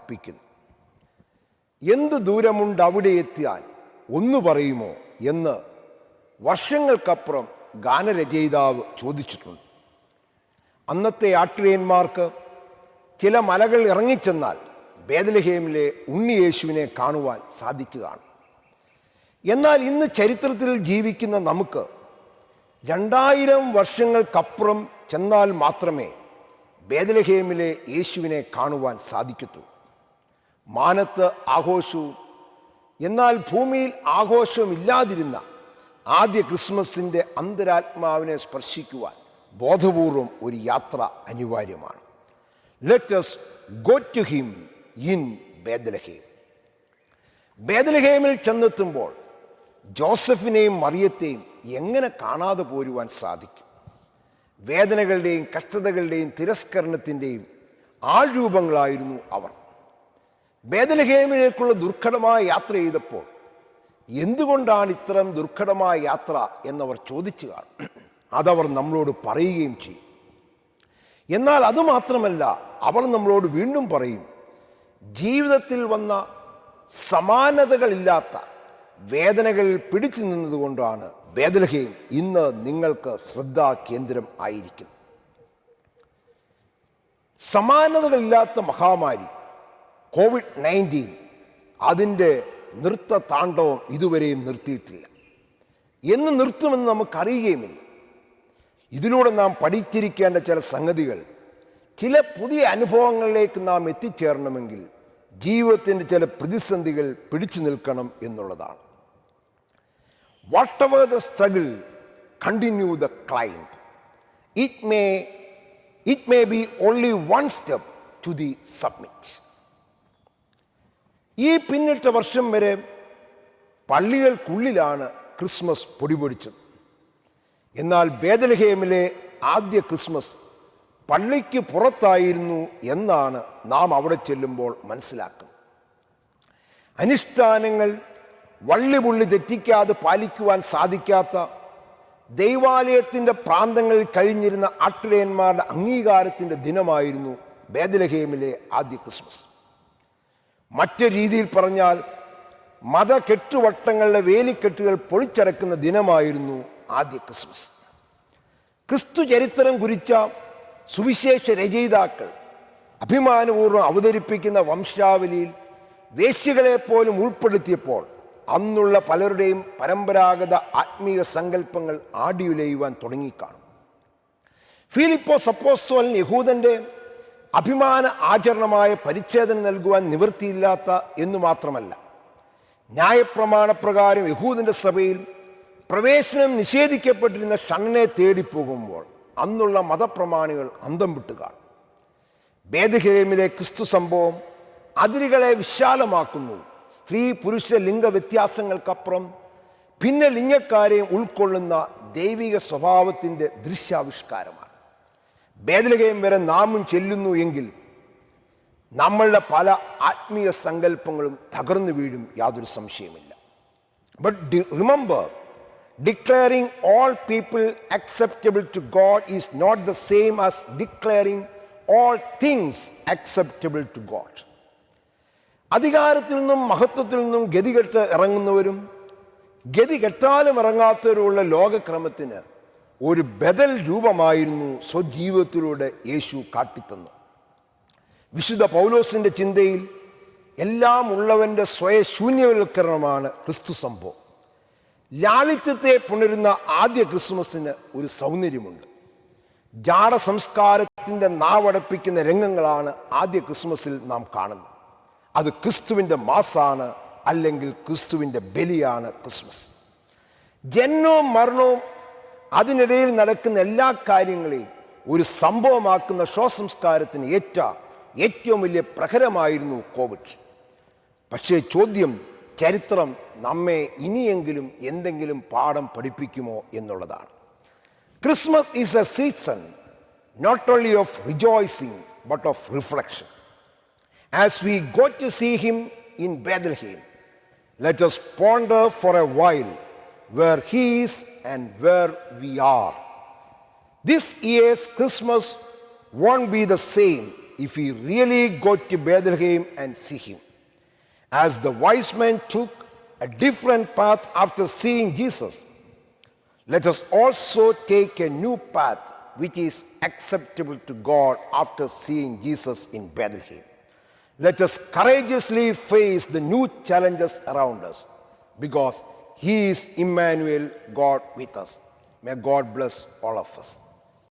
അർപ്പിക്കുന്നു. എന്ത് ദൂരമുണ്ട് അവിടെ എത്തിയാൽ ഒന്നു പറയുമോ എന്ന് വർഷങ്ങൾക്കപ്പുറം ഗാനരചയിതാവ് ചോദിച്ചിട്ടുണ്ട്. അന്നത്തെ ആട്ടിടയന്മാർക്ക് ചില മലകൾ ഇറങ്ങിച്ചെന്നാൽ ബേത്ലഹേമിലെ ഉണ്ണിയേശുവിനെ കാണുവാൻ സാധിക്കുകയാണ്. എന്നാൽ ഇന്ന് ചരിത്രത്തിൽ ജീവിക്കുന്ന നമുക്ക് 2000 വർഷങ്ങൾക്കപ്പുറം ചെന്നാൽ മാത്രമേ ബേത്ലഹേമിലെ യേശുവിനെ കാണുവാൻ സാധിക്കത്തുള്ളൂ. മാനത്ത് ആഘോഷവും എന്നാൽ ഭൂമിയിൽ ആഘോഷമില്ലാതിരുന്ന ആദ്യ ക്രിസ്മസിൻ്റെ അന്തരാത്മാവിനെ സ്പർശിക്കുവാൻ ബോധപൂർവം ഒരു യാത്ര അനിവാര്യമാണ്. Let us go to him in Bethlehem. ബേത്ലഹേമിൽ ചെന്നെത്തുമ്പോൾ ജോസഫിനെയും മറിയത്തെയും എങ്ങനെ കാണാതെ പോരുവാൻ സാധിക്കും? വേദനകളുടെയും കഷ്ടതകളുടെയും തിരസ്കരണത്തിൻ്റെയും ആൾരൂപങ്ങളായിരുന്നു അവർ. ബേത്ലഹേമിലേക്കുള്ള ദുർഘടമായ യാത്ര ചെയ്തപ്പോൾ എന്തുകൊണ്ടാണ് ഇത്തരം ദുർഘടമായ യാത്ര എന്നവർ ചോദിച്ചു കാണും. അതവർ നമ്മളോട് പറയുകയും ചെയ്യും. എന്നാൽ അതുമാത്രമല്ല, അവർ നമ്മളോട് വീണ്ടും പറയും, ജീവിതത്തിൽ വന്ന സമാനതകളില്ലാത്ത വേദനകൾ പിടിച്ചു നിന്നതുകൊണ്ടാണ് ബേത്ലഹേം ഇന്ന് നിങ്ങൾക്ക് ശ്രദ്ധാകേന്ദ്രം ആയിരിക്കുന്നത്. സമാനതകളില്ലാത്ത മഹാമാരി COVID-19 അതിൻ്റെ നൃത്ത താണ്ഡവം ഇതുവരെയും നിർത്തിയിട്ടില്ല. എന്ന് നിർത്തുമെന്ന് നമുക്കറിയുകയുമില്ല. ഇതിലൂടെ നാം പഠിച്ചിരിക്കേണ്ട ചില സംഗതികൾ, ചില പുതിയ അനുഭവങ്ങളിലേക്ക് നാം എത്തിച്ചേരണമെങ്കിൽ ജീവിതത്തിൻ്റെ ചില പ്രതിസന്ധികൾ പിടിച്ചു നിൽക്കണം എന്നുള്ളതാണ്. Whatever the struggle, continue the climb. It may be only one step to the summit. ഈ പിന്നിട്ട വർഷം വരെ പള്ളികൾക്കുള്ളിലാണ് ക്രിസ്മസ് പൊടിപൊടിച്ചത്. എന്നാൽ ബേത്ലഹേമിലെ ആദ്യ ക്രിസ്മസ് പള്ളിക്ക് പുറത്തായിരുന്നു എന്നാണ് നാം അവിടെ ചെല്ലുമ്പോൾ മനസ്സിലാക്കുന്നത്. അനുഷ്ഠാനങ്ങൾ വള്ളിപുള്ളി തെറ്റിക്കാതെ പാലിക്കുവാൻ സാധിക്കാത്ത ദൈവാലയത്തിൻ്റെ പ്രാന്തങ്ങളിൽ കഴിഞ്ഞിരുന്ന ആട്ടിടയന്മാരുടെ അംഗീകാരത്തിൻ്റെ ദിനമായിരുന്നു ബേത്ലഹേമിലെ ആദ്യ ക്രിസ്മസ്. മറ്റു രീതിയിൽ പറഞ്ഞാൽ മതകെട്ടുവട്ടങ്ങളുടെ വേലിക്കെട്ടുകൾ പൊളിച്ചടക്കുന്ന ദിനമായിരുന്നു ആദ്യ ക്രിസ്മസ്. ക്രിസ്തു ചരിത്രം കുറിച്ച സുവിശേഷ രചയിതാക്കൾ അഭിമാനപൂർവ്വം അവതരിപ്പിക്കുന്ന വംശാവലിയിൽ വേശ്യകളെപ്പോലും ഉൾപ്പെടുത്തിയപ്പോൾ അന്നുള്ള പലരുടെയും പരമ്പരാഗത ആത്മീയ സങ്കല്പങ്ങൾ ആടിയുലയുവാൻ തുടങ്ങിക്കാണും. ഫിലിപ്പോസ് അപ്പോസ്തലൻ യഹൂദന്റെ അഭിമാന ആചരണമായ പരിച്ഛേദന നൽകുവാൻ നിവൃത്തിയില്ലാത്ത എന്നു മാത്രമല്ല, ന്യായപ്രമാണപ്രകാരം യഹൂദന്റെ സഭയിൽ പ്രവേശനം നിഷേധിക്കപ്പെട്ടിരുന്ന ഷണ്ണനെ തേടിപ്പോകുമ്പോൾ അന്നുള്ള മതപ്രമാണികൾ അന്തം വിട്ടുകാണും. ബേത്ലഹേമിലെ ക്രിസ്തു സംഭവം അതിരുകളെ വിശാലമാക്കുന്നു. സ്ത്രീ പുരുഷ ലിംഗ വ്യത്യാസങ്ങൾക്കപ്പുറം ഭിന്ന ലിംഗക്കാരെയും ഉൾക്കൊള്ളുന്ന ദൈവിക സ്വഭാവത്തിൻ്റെ ദൃശ്യാവിഷ്കാരമാണ്. ബേത്ലഹേം വരെ നാമും ചെല്ലുന്നു എങ്കിൽ നമ്മളുടെ പല ആത്മീയ സങ്കല്പങ്ങളും തകർന്നു വീഴും, യാതൊരു സംശയമില്ല. But remember, declaring all people acceptable to God is not the same as declaring all things acceptable to God. അധികാരത്തിൽ നിന്നും മഹത്വത്തിൽ നിന്നും ഗതികെട്ട് ഇറങ്ങുന്നവരും ഗതികെട്ടാലും ഇറങ്ങാത്തവരുമുള്ള ലോകക്രമത്തിന് ഒരു ബദൽ രൂപമായിരുന്നു സ്വജീവിതത്തിലൂടെ യേശു കാട്ടിത്തന്നു. വിശുദ്ധ പൗലോസിൻ്റെ ചിന്തയിൽ എല്ലാം ഉള്ളവൻ്റെ സ്വയശൂന്യവൽക്കരണമാണ് ക്രിസ്തു സംഭവം. ലാളിത്യത്തെ പുണരുന്ന ആദ്യ ക്രിസ്മസിന് ഒരു സൗന്ദര്യമുണ്ട്. ജാട സംസ്കാരത്തിൻ്റെ നാവടപ്പിക്കുന്ന രംഗങ്ങളാണ് ആദ്യ ക്രിസ്മസിൽ നാം കാണുന്നത്. അത് ക്രിസ്തുവിൻ്റെ മാസാണ്, അല്ലെങ്കിൽ ക്രിസ്തുവിൻ്റെ ബലിയാണ് ക്രിസ്മസ്. ജനനവും മരണവും അതിനിടയിൽ നടക്കുന്ന എല്ലാ കാര്യങ്ങളെയും ഒരു സംഭവമാക്കുന്ന ശവസംസ്കാരത്തിന് ഏറ്റവും വലിയ പ്രഹരമായിരുന്നു കോവിഡ്. പക്ഷേ ചോദ്യം, ചരിത്രം നമ്മെ ഇനിയെങ്കിലും എന്തെങ്കിലും പാഠം പഠിപ്പിക്കുമോ എന്നുള്ളതാണ്. Christmas is a season not only of rejoicing but of reflection. As we go to see him in Bethlehem, let us ponder for a while where he is and where we are. This year's Christmas won't be the same if we really go to Bethlehem and see him. As the wise men took a different path after seeing Jesus, let us also take a new path which is acceptable to God after seeing Jesus in Bethlehem. Let us courageously face the new challenges around us because he is Emmanuel, God with us. May God bless all of us.